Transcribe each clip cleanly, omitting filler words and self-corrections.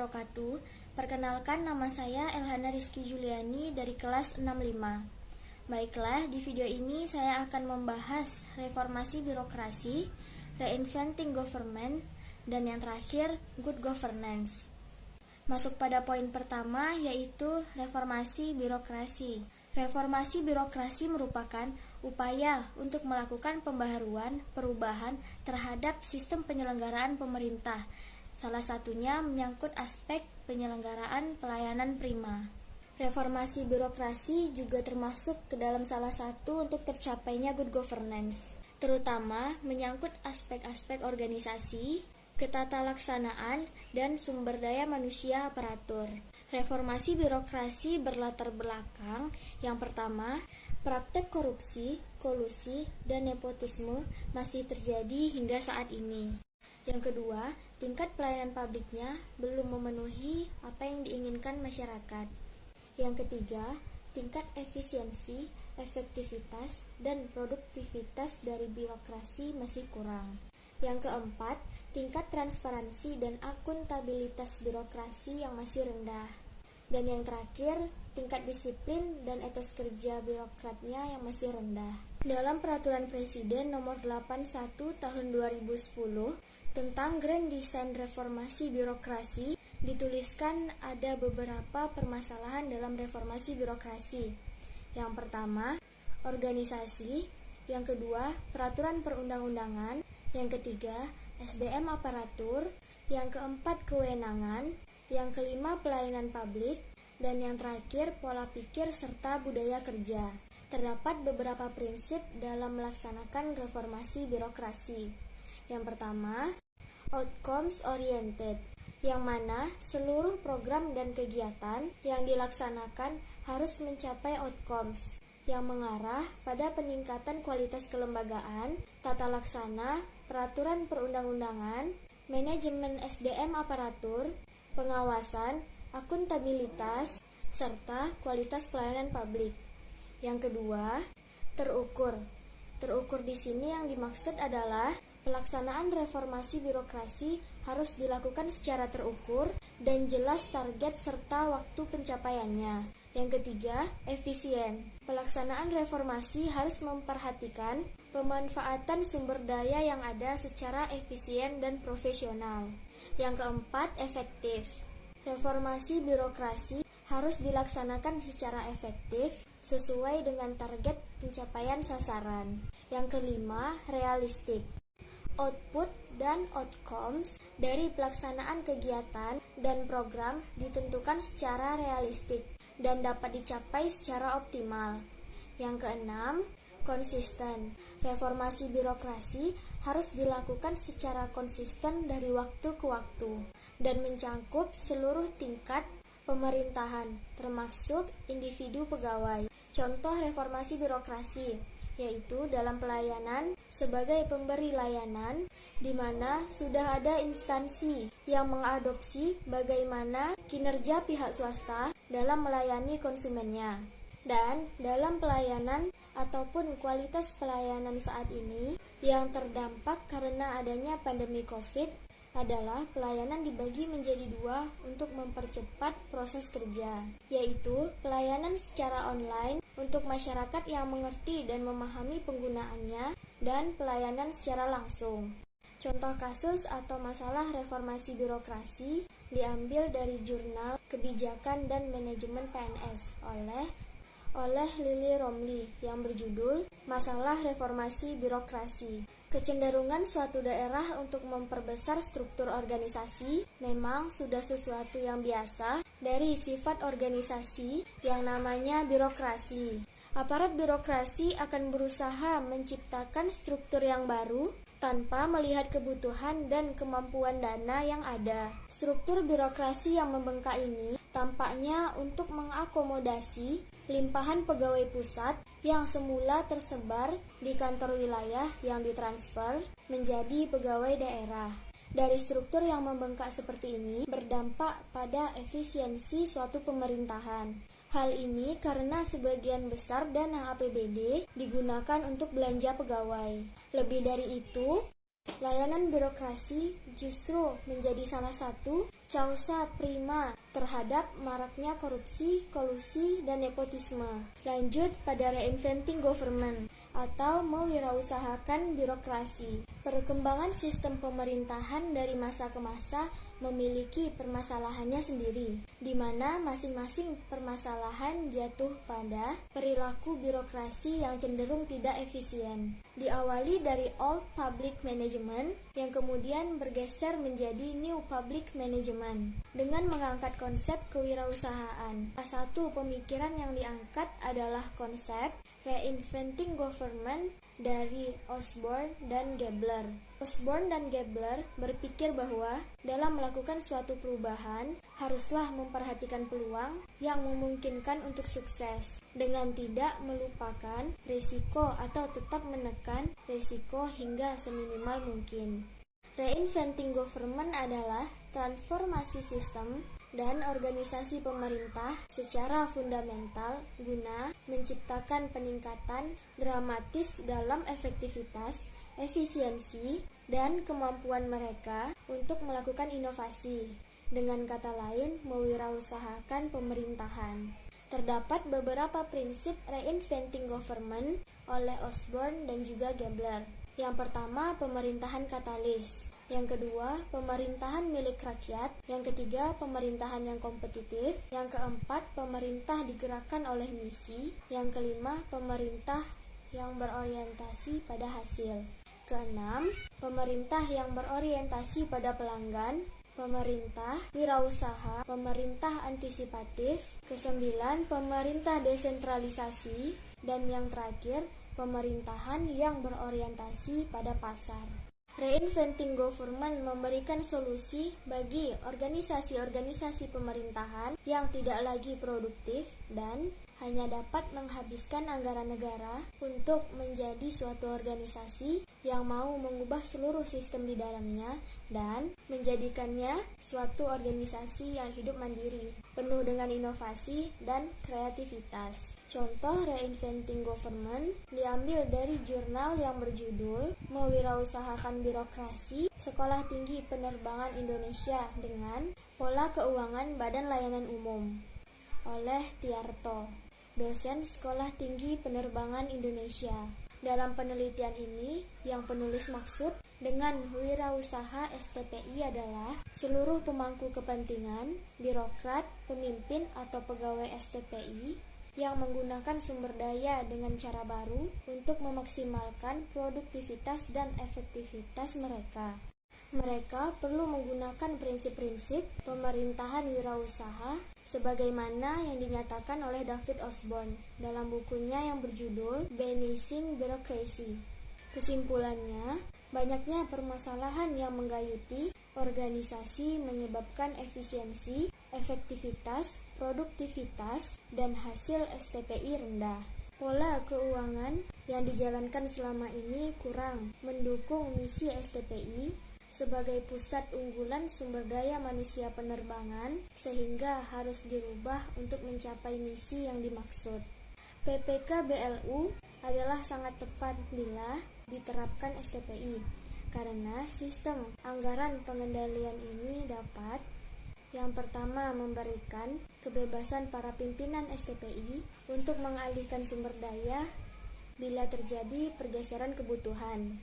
wabarakatuh. Perkenalkan, nama saya Elhana Rizky Juliani dari kelas 65. Baiklah, di video ini saya akan membahas reformasi birokrasi, reinventing government, dan yang terakhir, good governance. Masuk pada poin pertama, yaitu reformasi birokrasi. Reformasi birokrasi merupakan upaya untuk melakukan pembaharuan, perubahan terhadap sistem penyelenggaraan pemerintah. Salah satunya menyangkut aspek penyelenggaraan pelayanan prima. Reformasi birokrasi juga termasuk ke dalam salah satu untuk tercapainya good governance, terutama menyangkut aspek-aspek organisasi, ketatalaksanaan, dan sumber daya manusia aparatur. Reformasi birokrasi berlatar belakang yang pertama, praktek korupsi, kolusi, dan nepotisme masih terjadi hingga saat ini. Yang kedua, tingkat pelayanan publiknya belum memenuhi apa yang diinginkan masyarakat. Yang ketiga, tingkat efisiensi, efektivitas, dan produktivitas dari birokrasi masih kurang. Yang keempat, tingkat transparansi dan akuntabilitas birokrasi yang masih rendah. Dan yang terakhir, tingkat disiplin dan etos kerja birokratnya yang masih rendah. Dalam Peraturan Presiden Nomor 81 Tahun 2010 tentang Grand Design Reformasi Birokrasi, dituliskan ada beberapa permasalahan dalam reformasi birokrasi. Yang pertama, organisasi. Yang kedua, peraturan perundang-undangan. Yang ketiga, SDM aparatur. Yang keempat, kewenangan. Yang kelima, pelayanan publik. Dan yang terakhir, pola pikir serta budaya kerja. Terdapat beberapa prinsip dalam melaksanakan reformasi birokrasi. Yang pertama, outcomes oriented, yang mana seluruh program dan kegiatan yang dilaksanakan harus mencapai outcomes yang mengarah pada peningkatan kualitas kelembagaan, tata laksana, peraturan perundang-undangan, manajemen SDM aparatur, pengawasan, akuntabilitas, serta kualitas pelayanan publik. Yang kedua, terukur. Terukur di sini yang dimaksud adalah pelaksanaan reformasi birokrasi harus dilakukan secara terukur dan jelas target serta waktu pencapaiannya. Yang ketiga, efisien. Pelaksanaan reformasi harus memperhatikan pemanfaatan sumber daya yang ada secara efisien dan profesional. Yang keempat, efektif. Reformasi birokrasi harus dilaksanakan secara efektif sesuai dengan target pencapaian sasaran. Yang kelima, realistik. Output dan outcomes dari pelaksanaan kegiatan dan program ditentukan secara realistik dan dapat dicapai secara optimal. Yang keenam, konsisten. Reformasi birokrasi harus dilakukan secara konsisten dari waktu ke waktu dan mencangkup seluruh tingkat pemerintahan, termasuk individu pegawai. Contoh reformasi birokrasi, yaitu dalam pelayanan sebagai pemberi layanan, di mana sudah ada instansi yang mengadopsi bagaimana kinerja pihak swasta dalam melayani konsumennya. Dan dalam pelayanan ataupun kualitas pelayanan saat ini yang terdampak karena adanya pandemi COVID adalah pelayanan dibagi menjadi dua untuk mempercepat proses kerja, yaitu pelayanan secara online untuk masyarakat yang mengerti dan memahami penggunaannya, dan pelayanan secara langsung. Contoh kasus atau masalah reformasi birokrasi diambil dari jurnal Kebijakan dan Manajemen PNS oleh Lily Romley yang berjudul Masalah Reformasi Birokrasi. Kecenderungan suatu daerah untuk memperbesar struktur organisasi memang sudah sesuatu yang biasa dari sifat organisasi yang namanya birokrasi. Aparat birokrasi akan berusaha menciptakan struktur yang baru tanpa melihat kebutuhan dan kemampuan dana yang ada. Struktur birokrasi yang membengkak ini tampaknya untuk mengakomodasi limpahan pegawai pusat yang semula tersebar di kantor wilayah yang ditransfer menjadi pegawai daerah. Dari struktur yang membengkak seperti ini berdampak pada efisiensi suatu pemerintahan. Hal ini karena sebagian besar dana APBD digunakan untuk belanja pegawai. Lebih dari itu, layanan birokrasi justru menjadi salah satu causa prima terhadap maraknya korupsi, kolusi, dan nepotisme. Lanjut pada reinventing government atau mewirausahakan birokrasi. Perkembangan sistem pemerintahan dari masa ke masa memiliki permasalahannya sendiri, di mana masing-masing permasalahan jatuh pada perilaku birokrasi yang cenderung tidak efisien. Diawali dari old public management yang kemudian bergeser menjadi new public management dengan mengangkat konsep kewirausahaan. Salah satu pemikiran yang diangkat adalah konsep reinventing government dari Osborne dan Gabler. Osborne dan Gabler berpikir bahwa dalam melakukan suatu perubahan haruslah memperhatikan peluang yang memungkinkan untuk sukses dengan tidak melupakan risiko atau tetap menekan risiko hingga seminimal mungkin. Reinventing government adalah transformasi sistem dan organisasi pemerintah secara fundamental guna menciptakan peningkatan dramatis dalam efektivitas, efisiensi, dan kemampuan mereka untuk melakukan inovasi. Dengan kata lain, mewirausahakan pemerintahan. Terdapat beberapa prinsip reinventing government oleh Osborne dan juga Gabler. Yang pertama, pemerintahan katalis. Yang kedua, pemerintahan milik rakyat. Yang ketiga, pemerintahan yang kompetitif. Yang keempat, pemerintah digerakkan oleh misi. Yang kelima, pemerintah yang berorientasi pada hasil. Keenam, pemerintah yang berorientasi pada pelanggan. Pemerintah wirausaha, pemerintah antisipatif. Kesembilan, pemerintah desentralisasi. Dan yang terakhir, pemerintahan yang berorientasi pada pasar. Reinventing government memberikan solusi bagi organisasi-organisasi pemerintahan yang tidak lagi produktif dan hanya dapat menghabiskan anggaran negara untuk menjadi suatu organisasi yang mau mengubah seluruh sistem di dalamnya dan menjadikannya suatu organisasi yang hidup mandiri, penuh dengan inovasi dan kreativitas. Contoh reinventing government diambil dari jurnal yang berjudul Mewirausahakan Birokrasi Sekolah Tinggi Penerbangan Indonesia dengan Pola Keuangan Badan Layanan Umum oleh Tiarto, dosen Sekolah Tinggi Penerbangan Indonesia. Dalam penelitian ini, yang penulis maksud dengan wirausaha STPI adalah seluruh pemangku kepentingan, birokrat, pemimpin atau pegawai STPI yang menggunakan sumber daya dengan cara baru untuk memaksimalkan produktivitas dan efektivitas mereka. Mereka perlu menggunakan prinsip-prinsip pemerintahan wirausaha sebagaimana yang dinyatakan oleh David Osborne dalam bukunya yang berjudul Banishing Bureaucracy. Kesimpulannya, banyaknya permasalahan yang menggayuti organisasi menyebabkan efisiensi, efektivitas, produktivitas, dan hasil STPI rendah. Pola keuangan yang dijalankan selama ini kurang mendukung misi STPI sebagai pusat unggulan sumber daya manusia penerbangan sehingga harus dirubah untuk mencapai misi yang dimaksud. PPK BLU adalah sangat tepat bila diterapkan STPI karena sistem anggaran pengendalian ini dapat yang pertama memberikan kebebasan para pimpinan STPI untuk mengalihkan sumber daya bila terjadi pergeseran kebutuhan.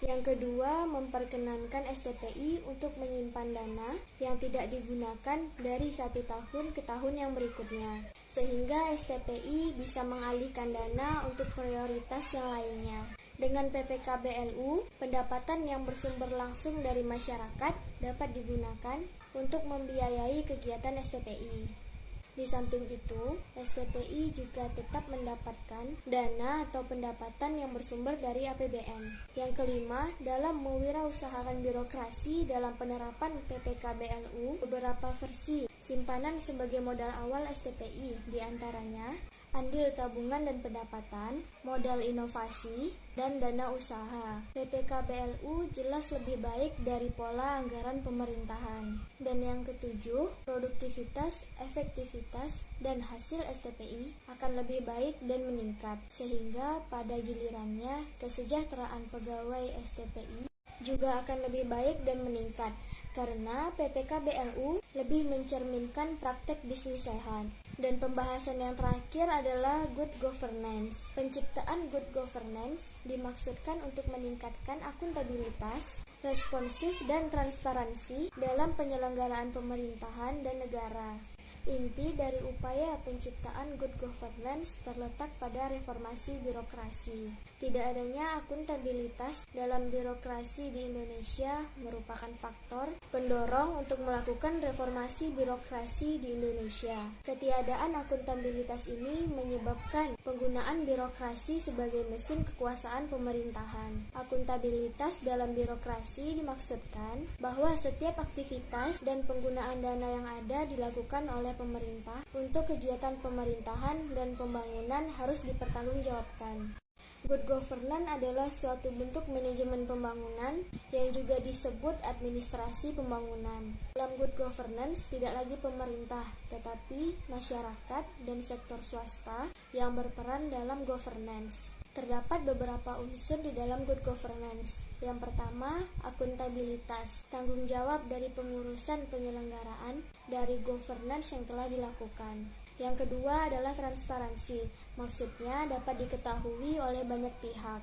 Yang kedua, memperkenankan STPI untuk menyimpan dana yang tidak digunakan dari 1 tahun ke tahun yang berikutnya, sehingga STPI bisa mengalihkan dana untuk prioritas yang lainnya. Dengan PPK BLU, pendapatan yang bersumber langsung dari masyarakat dapat digunakan untuk membiayai kegiatan STPI. Di samping itu, STPI juga tetap mendapatkan dana atau pendapatan yang bersumber dari APBN. Yang kelima, dalam mewirausahakan birokrasi dalam penerapan PPK BLU, beberapa versi simpanan sebagai modal awal STPI, diantaranya andil tabungan dan pendapatan, modal inovasi, dan dana usaha. PPK BLU jelas lebih baik dari pola anggaran pemerintahan. Dan yang ketujuh, produktivitas, efektivitas, dan hasil STPI akan lebih baik dan meningkat, sehingga pada gilirannya kesejahteraan pegawai STPI juga akan lebih baik dan meningkat karena PPKBLU lebih mencerminkan praktek bisnis sehat. Dan pembahasan yang terakhir adalah good governance. Penciptaan good governance dimaksudkan untuk meningkatkan akuntabilitas, responsif, dan transparansi dalam penyelenggaraan pemerintahan dan negara. Inti dari upaya penciptaan good governance terletak pada reformasi birokrasi. Tidak adanya akuntabilitas dalam birokrasi di Indonesia merupakan faktor pendorong untuk melakukan reformasi birokrasi di Indonesia. Ketiadaan akuntabilitas ini menyebabkan penggunaan birokrasi sebagai mesin kekuasaan pemerintahan. Akuntabilitas dalam birokrasi dimaksudkan bahwa setiap aktivitas dan penggunaan dana yang ada dilakukan oleh pemerintah untuk kegiatan pemerintahan dan pembangunan harus dipertanggungjawabkan. Good governance adalah suatu bentuk manajemen pembangunan yang juga disebut administrasi pembangunan. Dalam good governance tidak lagi pemerintah, tetapi masyarakat dan sektor swasta yang berperan dalam governance. Terdapat beberapa unsur di dalam good governance. Yang pertama, akuntabilitas, tanggung jawab dari pengurusan penyelenggaraan dari governance yang telah dilakukan. Yang kedua adalah transparansi, maksudnya dapat diketahui oleh banyak pihak.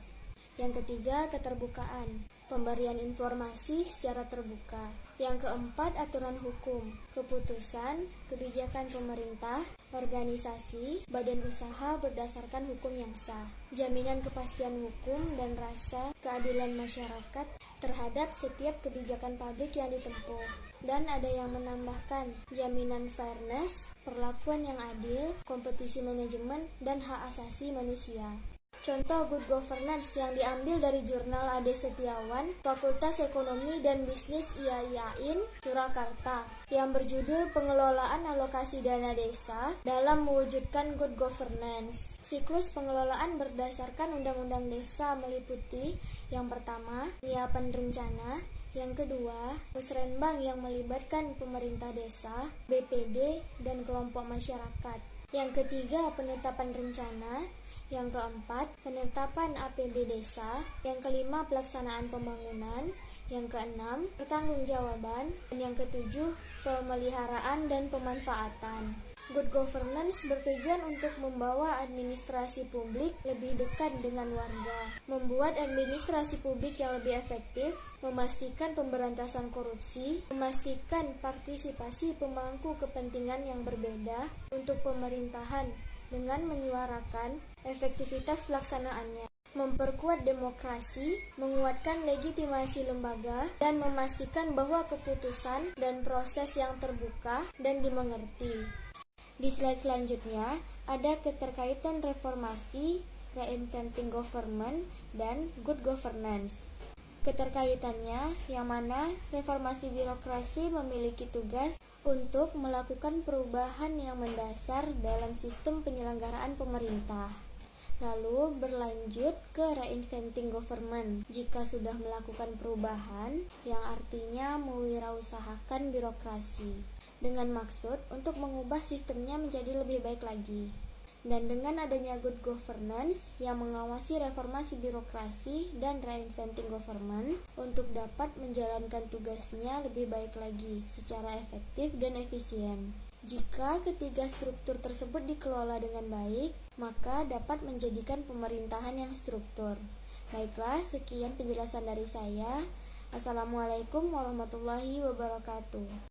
Yang ketiga, keterbukaan, pemberian informasi secara terbuka. Yang keempat, aturan hukum, keputusan, kebijakan pemerintah, organisasi, badan usaha berdasarkan hukum yang sah. Jaminan kepastian hukum dan rasa keadilan masyarakat terhadap setiap kebijakan publik yang ditempuh. Dan ada yang menambahkan jaminan fairness, perlakuan yang adil, kompetisi manajemen, dan hak asasi manusia. Contoh good governance yang diambil dari jurnal Ade Setiawan, Fakultas Ekonomi dan Bisnis IAIN, Surakarta, yang berjudul Pengelolaan Alokasi Dana Desa dalam Mewujudkan Good Governance. Siklus pengelolaan berdasarkan Undang-Undang Desa meliputi yang pertama, penyiapan rencana, yang kedua, musrenbang yang melibatkan pemerintah desa, BPD, dan kelompok masyarakat. Yang ketiga, penetapan rencana. Yang keempat, penetapan APB desa. Yang kelima, pelaksanaan pembangunan. Yang keenam, pertanggungjawaban. Dan yang ketujuh, pemeliharaan dan pemanfaatan. Good governance bertujuan untuk membawa administrasi publik lebih dekat dengan warga, membuat administrasi publik yang lebih efektif, memastikan pemberantasan korupsi, memastikan partisipasi pemangku kepentingan yang berbeda untuk pemerintahan dengan menyuarakan efektivitas pelaksanaannya, memperkuat demokrasi, menguatkan legitimasi lembaga, dan memastikan bahwa keputusan dan proses yang terbuka dan dimengerti. Di slide selanjutnya, ada keterkaitan reformasi, reinventing government, dan good governance. Keterkaitannya, yang mana reformasi birokrasi memiliki tugas untuk melakukan perubahan yang mendasar dalam sistem penyelenggaraan pemerintah. Lalu berlanjut ke reinventing government jika sudah melakukan perubahan yang artinya mewirausahakan birokrasi dengan maksud untuk mengubah sistemnya menjadi lebih baik lagi. Dan dengan adanya good governance yang mengawasi reformasi birokrasi dan reinventing government untuk dapat menjalankan tugasnya lebih baik lagi secara efektif dan efisien. Jika ketiga struktur tersebut dikelola dengan baik, maka dapat menjadikan pemerintahan yang struktur. Baiklah, sekian penjelasan dari saya. Assalamualaikum warahmatullahi wabarakatuh.